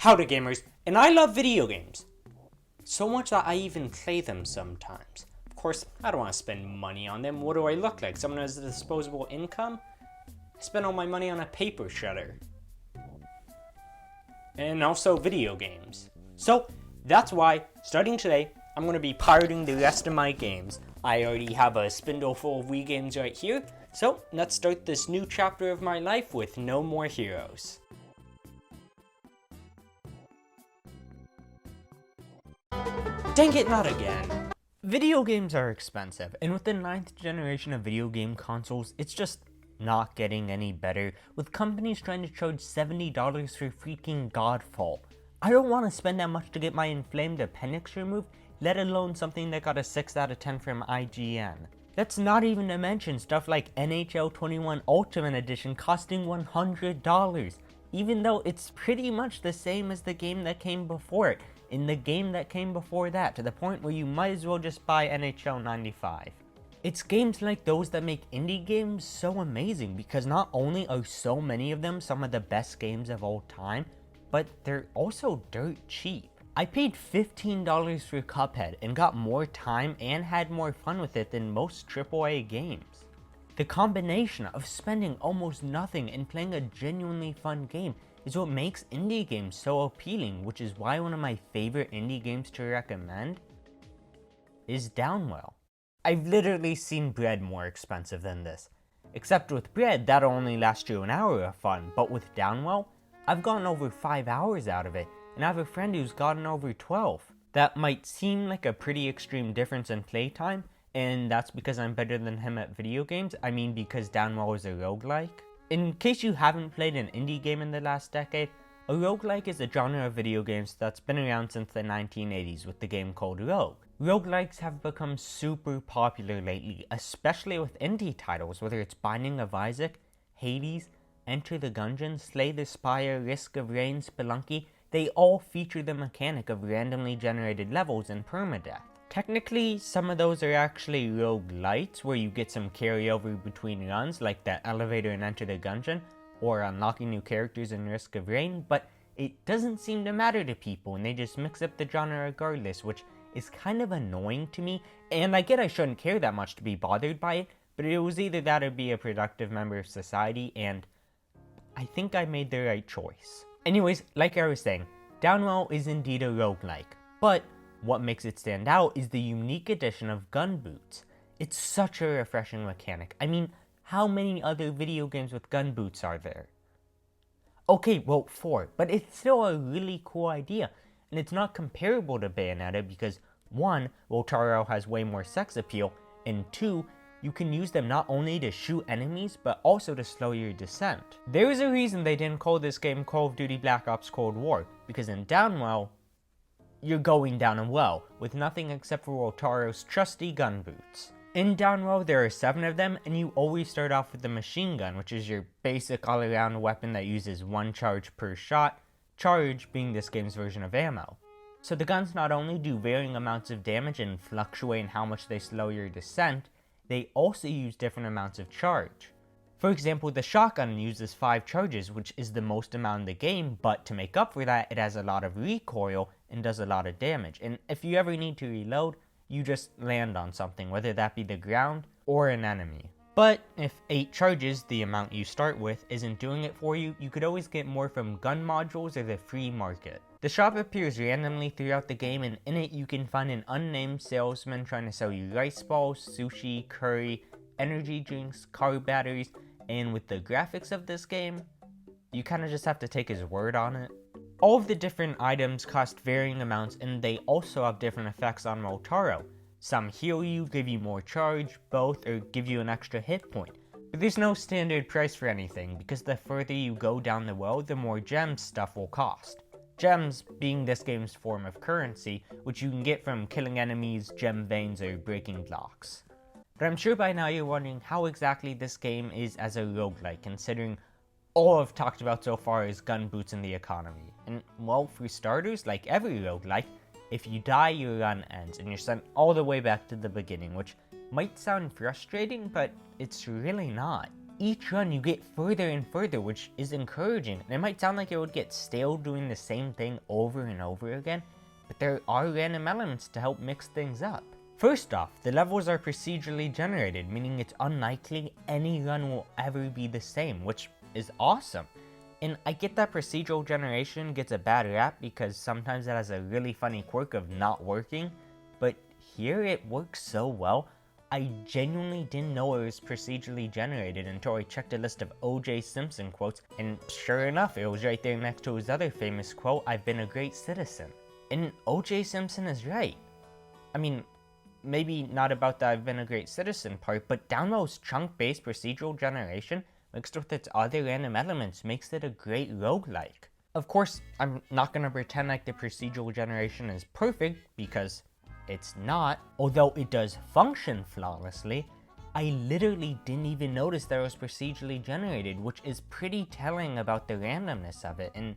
Howdy gamers, and I love video games. So much that I even play them sometimes. Of course, I don't want to spend money on them. What do I look like? Someone who has a disposable income? I spend all my money on a paper shredder. And also video games. So, that's why, starting today, I'm going to be pirating the rest of my games. I already have a spindle full of Wii games right here. So, let's start this new chapter of my life with no more heroes. Dang it, not again. Video games are expensive, and with the 9th generation of video game consoles, it's just not getting any better, with companies trying to charge $70 for freaking Godfall. I don't want to spend that much to get my inflamed appendix removed, let alone something that got a 6 out of 10 from IGN. That's not even to mention stuff like NHL 21 Ultimate Edition costing $100, even though it's pretty much the same as the game that came before it, in the game that came before that, to the point where you might as well just buy NHL 95. It's games like those that make indie games so amazing, because not only are so many of them some of the best games of all time, but they're also dirt cheap. I paid $15 for Cuphead and got more time and had more fun with it than most AAA games. The combination of spending almost nothing and playing a genuinely fun game is what makes indie games so appealing, which is why one of my favorite indie games to recommend is Downwell. I've literally seen Bread more expensive than this. Except with Bread, that'll only last you an hour of fun, but with Downwell, I've gotten over 5 hours out of it, and I have a friend who's gotten over 12. That might seem like a pretty extreme difference in playtime, and that's because I'm better than him at video games. I mean, because Downwell is a roguelike. In case you haven't played an indie game in the last decade, a roguelike is a genre of video games that's been around since the 1980s with the game called Rogue. Roguelikes have become super popular lately, especially with indie titles, whether it's Binding of Isaac, Hades, Enter the Gungeon, Slay the Spire, Risk of Rain, Spelunky. They all feature the mechanic of randomly generated levels and permadeath. Technically, some of those are actually roguelites, where you get some carryover between runs, like the elevator in Enter the Gungeon, or unlocking new characters in Risk of Rain, but it doesn't seem to matter to people, and they just mix up the genre regardless, which is kind of annoying to me, and I get I shouldn't care that much to be bothered by it, but it was either that or be a productive member of society, and I think I made the right choice. Anyways, like I was saying, Downwell is indeed a roguelike, but what makes it stand out is the unique addition of gun boots. It's such a refreshing mechanic. I mean, how many other video games with gun boots are there? Okay, well, 4, but it's still a really cool idea, and it's not comparable to Bayonetta because 1, Rotaro has way more sex appeal, and 2, you can use them not only to shoot enemies, but also to slow your descent. There is a reason they didn't call this game Call of Duty Black Ops Cold War, because in Downwell, you're going down a well, with nothing except for Rotaro's trusty gun boots. In Downwell, there are 7 of them, and you always start off with the machine gun, which is your basic all-around weapon that uses 1 charge per shot, charge being this game's version of ammo. So the guns not only do varying amounts of damage and fluctuate in how much they slow your descent, they also use different amounts of charge. For example, the shotgun uses 5 charges, which is the most amount in the game, but to make up for that, it has a lot of recoil and does a lot of damage. And if you ever need to reload, you just land on something, whether that be the ground or an enemy. But if 8 charges, the amount you start with, isn't doing it for you, you could always get more from gun modules or the free market. The shop appears randomly throughout the game, and in it you can find an unnamed salesman trying to sell you rice balls, sushi, curry, energy drinks, car batteries, and with the graphics of this game, you kind of just have to take his word on it. All of the different items cost varying amounts, and they also have different effects on Rotaro. Some heal you, give you more charge, both, or give you an extra hit point. But there's no standard price for anything, because the further you go down the well, the more gems stuff will cost. Gems being this game's form of currency, which you can get from killing enemies, gem veins, or breaking blocks. But I'm sure by now you're wondering how exactly this game is as a roguelike, considering all I've talked about so far is gun boots in the economy. And well, for starters, like every roguelike, if you die, your run ends, and you're sent all the way back to the beginning, which might sound frustrating, but it's really not. each run you get further and further, which is encouraging. And it might sound like it would get stale doing the same thing over and over again, but there are random elements to help mix things up. First off, the levels are procedurally generated, meaning it's unlikely any run will ever be the same, which is awesome. And I get that procedural generation gets a bad rap because sometimes it has a really funny quirk of not working, but here it works so well. I genuinely didn't know it was procedurally generated until I checked a list of O.J. Simpson quotes, and sure enough, it was right there next to his other famous quote, "I've been a great citizen." And O.J. Simpson is right. I mean, maybe not about the "I've been a great citizen" part, but Downwell's chunk-based procedural generation mixed with its other random elements makes it a great roguelike. Of course, I'm not gonna pretend like the procedural generation is perfect, because it's not. Although it does function flawlessly, I literally didn't even notice that it was procedurally generated, which is pretty telling about the randomness of it, and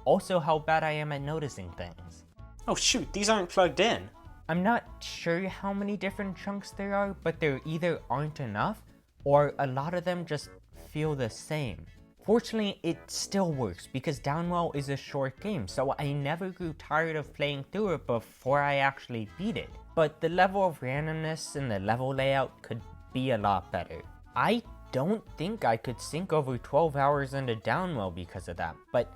also how bad I am at noticing things. Oh shoot, these aren't plugged in. I'm not sure how many different chunks there are, but there either aren't enough, or a lot of them just feel the same. Fortunately, it still works because Downwell is a short game, so I never grew tired of playing through it before I actually beat it. But the level of randomness and the level layout could be a lot better. I don't think I could sink over 12 hours into Downwell because of that, but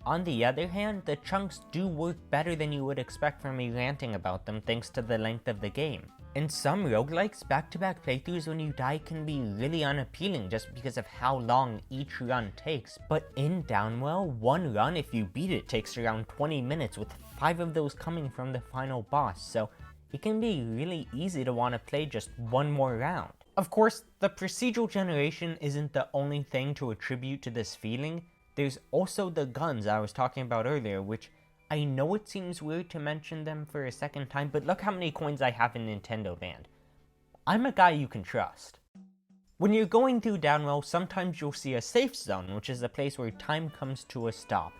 on the other hand, the chunks do work better than you would expect from me ranting about them thanks to the length of the game. In some roguelikes, back-to-back playthroughs when you die can be really unappealing just because of how long each run takes, but in Downwell, one run if you beat it takes around 20 minutes with 5 of those coming from the final boss, so it can be really easy to want to play just one more round. Of course, the procedural generation isn't the only thing to attribute to this feeling. There's also the guns I was talking about earlier, which I know it seems weird to mention them for a second time, but look how many coins I have in Nintendo Land. I'm a guy you can trust. When you're going through Downwell, sometimes you'll see a safe zone, which is a place where time comes to a stop.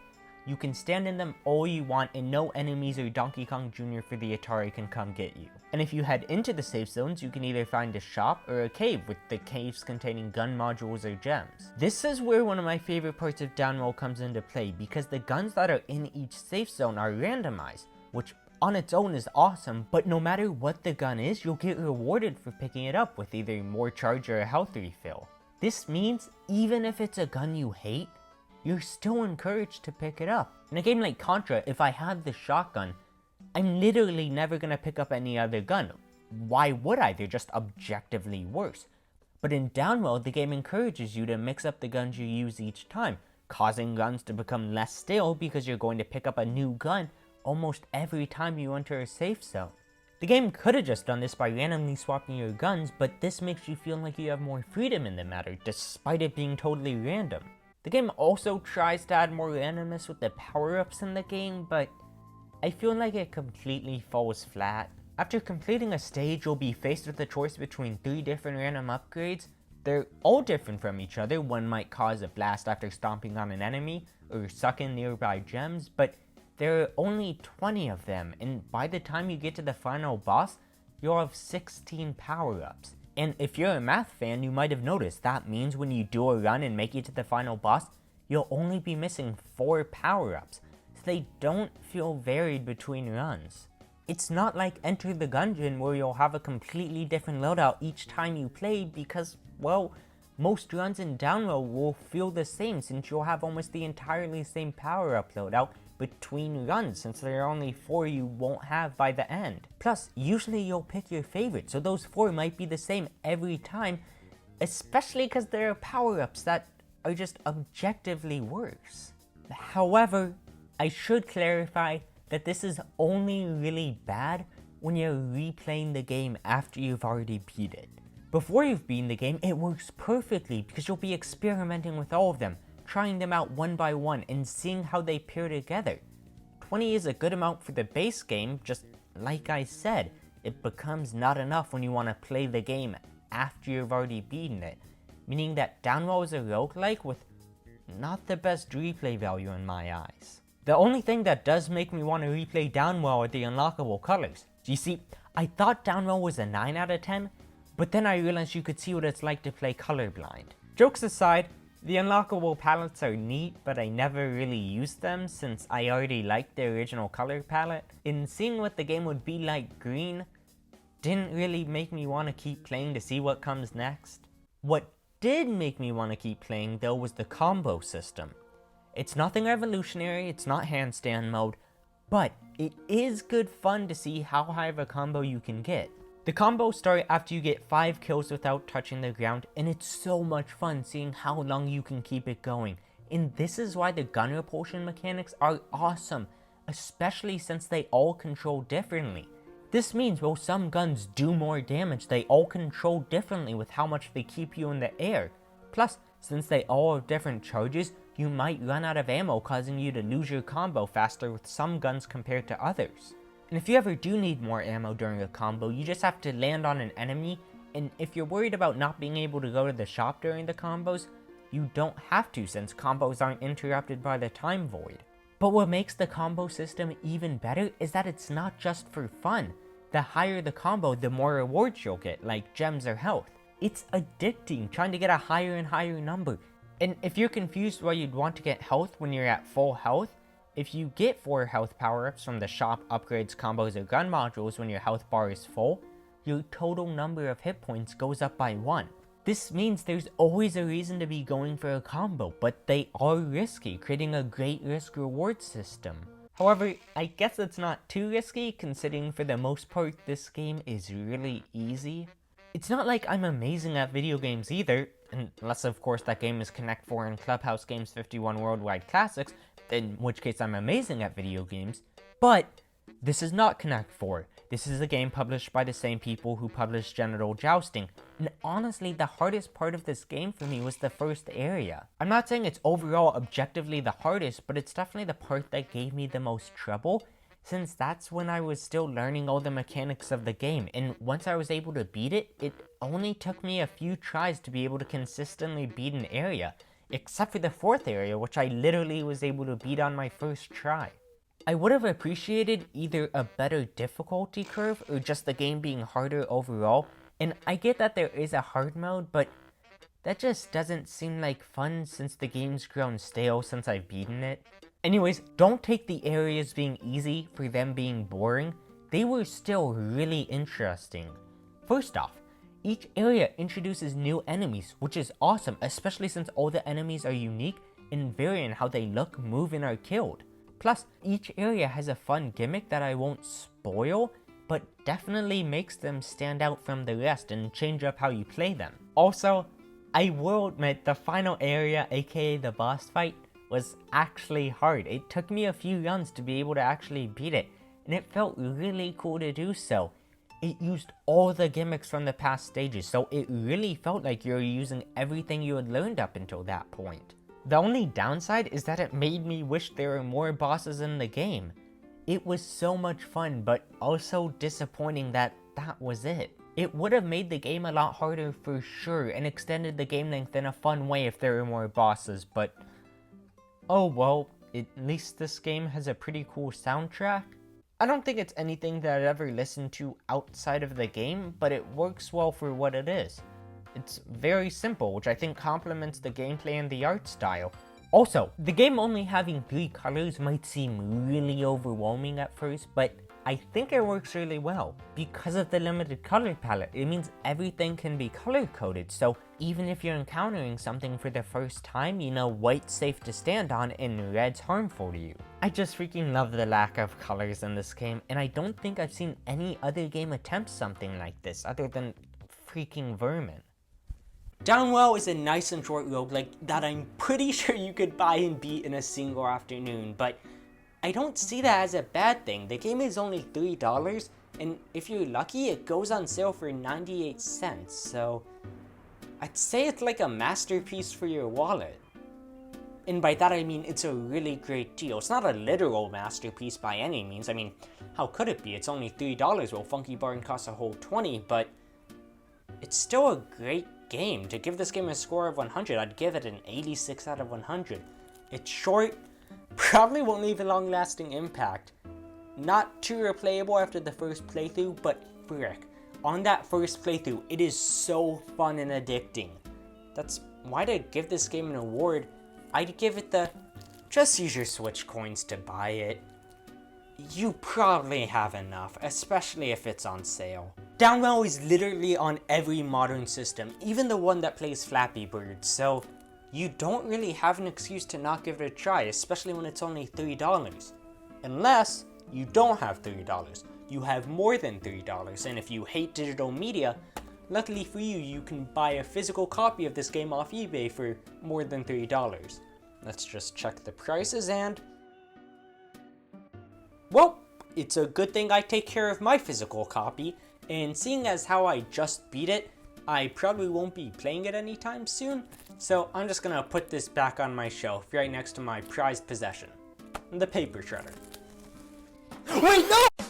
You can stand in them all you want and no enemies or Donkey Kong Jr. for the Atari can come get you. And if you head into the safe zones, you can either find a shop or a cave, with the caves containing gun modules or gems. This is where one of my favorite parts of Downwell comes into play, because the guns that are in each safe zone are randomized, which on its own is awesome, but no matter what the gun is, you'll get rewarded for picking it up with either more charge or a health refill. This means even if it's a gun you hate, you're still encouraged to pick it up. In a game like Contra, if I had the shotgun, I'm literally never gonna pick up any other gun. Why would I? They're just objectively worse. But in Downwell, the game encourages you to mix up the guns you use each time, causing guns to become less stale because you're going to pick up a new gun almost every time you enter a safe zone. The game could have just done this by randomly swapping your guns, but this makes you feel like you have more freedom in the matter, despite it being totally random. The game also tries to add more randomness with the power-ups in the game, but I feel like it completely falls flat. After completing a stage, you'll be faced with a choice between 3 different random upgrades. They're all different from each other. One might cause a blast after stomping on an enemy, or suck in nearby gems, but there are only 20 of them, and by the time you get to the final boss, you'll have 16 power-ups. And if you're a math fan, you might have noticed that means when you do a run and make it to the final boss, you'll only be missing 4 power-ups, so they don't feel varied between runs. It's not like Enter the Gungeon where you'll have a completely different loadout each time you play because, well, most runs in Downwell will feel the same since you'll have almost the entirely same power-up loadout between runs, since there are only 4 you won't have by the end. Plus, usually you'll pick your favorite, so those 4 might be the same every time, especially because there are power-ups that are just objectively worse. However, I should clarify that this is only really bad when you're replaying the game after you've already beat it. Before you've beaten the game, it works perfectly because you'll be experimenting with all of them, trying them out one by one and seeing how they pair together. 20 is a good amount for the base game, just like I said, it becomes not enough when you want to play the game after you've already beaten it, meaning that Downwell is a roguelike with not the best replay value in my eyes. The only thing that does make me want to replay Downwell are the unlockable colors. You see, I thought Downwell was a 9 out of 10, but then I realized you could see what it's like to play colorblind. Jokes aside, the unlockable palettes are neat, but I never really used them since I already liked the original color palette, and seeing what the game would be like green didn't really make me want to keep playing to see what comes next. What did make me want to keep playing though was the combo system. It's nothing revolutionary, it's not handstand mode, but it is good fun to see how high of a combo you can get. The combos start after you get 5 kills without touching the ground, and it's so much fun seeing how long you can keep it going. And this is why the gun repulsion mechanics are awesome, especially since they all control differently. This means while some guns do more damage, they all control differently with how much they keep you in the air. Plus, since they all have different charges, you might run out of ammo, causing you to lose your combo faster with some guns compared to others. And if you ever do need more ammo during a combo, you just have to land on an enemy, and if you're worried about not being able to go to the shop during the combos, you don't have to since combos aren't interrupted by the time void. But what makes the combo system even better is that it's not just for fun. The higher the combo, the more rewards you'll get, like gems or health. It's addicting, trying to get a higher and higher number. And if you're confused why you'd want to get health when you're at full health, if you get 4 health power-ups from the shop, upgrades, combos, or gun modules when your health bar is full, your total number of hit points goes up by 1. This means there's always a reason to be going for a combo, but they are risky, creating a great risk-reward system. However, I guess it's not too risky, considering for the most part this game is really easy. It's not like I'm amazing at video games either, unless of course that game is Connect 4 and Clubhouse Games 51 Worldwide Classics, in which case I'm amazing at video games, but this is not Connect 4. This is a game published by the same people who published Genital Jousting, and honestly the hardest part of this game for me was the first area. I'm not saying it's overall objectively the hardest, but it's definitely the part that gave me the most trouble, since that's when I was still learning all the mechanics of the game, and once I was able to beat it, it only took me a few tries to be able to consistently beat an area, except for the 4th area, which I literally was able to beat on my first try. I would have appreciated either a better difficulty curve or just the game being harder overall, and I get that there is a hard mode, but that just doesn't seem like fun since the game's grown stale since I've beaten it. Anyways, don't take the areas being easy for them being boring. They were still really interesting. First off, each area introduces new enemies, which is awesome, especially since all the enemies are unique and vary in how they look, move, and are killed. Plus, each area has a fun gimmick that I won't spoil, but definitely makes them stand out from the rest and change up how you play them. Also, I will admit the final area, aka the boss fight, was actually hard. It took me a few runs to be able to actually beat it, and it felt really cool to do so. It used all the gimmicks from the past stages, so it really felt like you were using everything you had learned up until that point. The only downside is that it made me wish there were more bosses in the game. It was so much fun, but also disappointing that that was it. It would have made the game a lot harder for sure, and extended the game length in a fun way if there were more bosses, but oh well, at least this game has a pretty cool soundtrack. I don't think it's anything that I'd ever listened to outside of the game, but it works well for what it is. It's very simple, which I think complements the gameplay and the art style. Also, the game only having 3 colors might seem really overwhelming at first, but I think it works really well. Because of the limited color palette, it means everything can be color coded, so even if you're encountering something for the first time, you know white's safe to stand on and red's harmful to you. I just freaking love the lack of colors in this game, and I don't think I've seen any other game attempt something like this other than freaking Vermin. Downwell is a nice and short roguelike that I'm pretty sure you could buy and beat in a single afternoon, but I don't see that as a bad thing. The game is only $3, and if you're lucky, it goes on sale for 98 cents, so I'd say it's like a masterpiece for your wallet. And by that I mean it's a really great deal. It's not a literal masterpiece by any means. I mean, how could it be? It's only $3 while Funky Barn costs a whole 20, but it's still a great game. To give this game a score of 100, I'd give it an 86 out of 100. It's short, probably won't leave a long-lasting impact. Not too replayable after the first playthrough, but frick, on that first playthrough, it is so fun and addicting. That's why to give this game an award, I'd give it the just use your Switch coins to buy it. You probably have enough, especially if it's on sale. Downwell is literally on every modern system, even the one that plays Flappy Bird, so you don't really have an excuse to not give it a try, especially when it's only $3. Unless you don't have $3. You have more than $3, and if you hate digital media, luckily for you, you can buy a physical copy of this game off eBay for more than $3. Let's just check the prices and... well, it's a good thing I take care of my physical copy, and seeing as how I just beat it, I probably won't be playing it anytime soon, so I'm just gonna put this back on my shelf right next to my prized possession, the paper shredder. Wait, no!